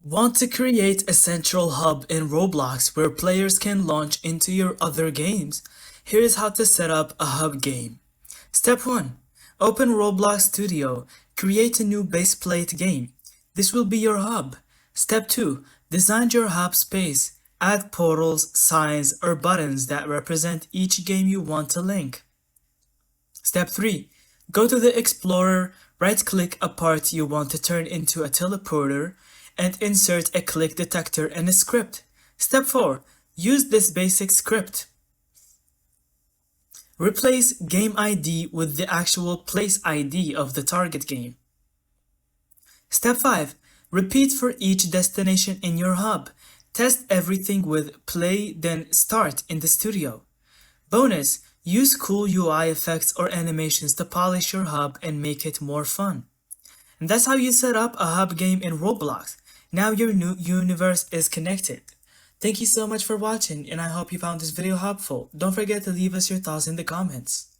Want to create a central hub in Roblox where players can launch into your other games? Here's how to set up a hub game. Step 1. Open Roblox Studio. Create a new base plate game. This will be your hub. Step 2. Design your hub space. Add portals, signs, or buttons that represent each game you want to link. Step 3. Go to the Explorer, right-click a part you want to turn into a teleporter, and insert a click detector and a script. Step 4. Use this basic script. Replace game ID with the actual place ID of the target game. Step 5. Repeat for each destination in your hub. Test everything with play then start in the studio. Bonus, use cool UI effects or animations to polish your hub and make it more fun. And that's how you set up a hub game in Roblox. Now your new universe is connected. Thank you so much for watching, and I hope you found this video helpful. Don't forget to leave us your thoughts in the comments.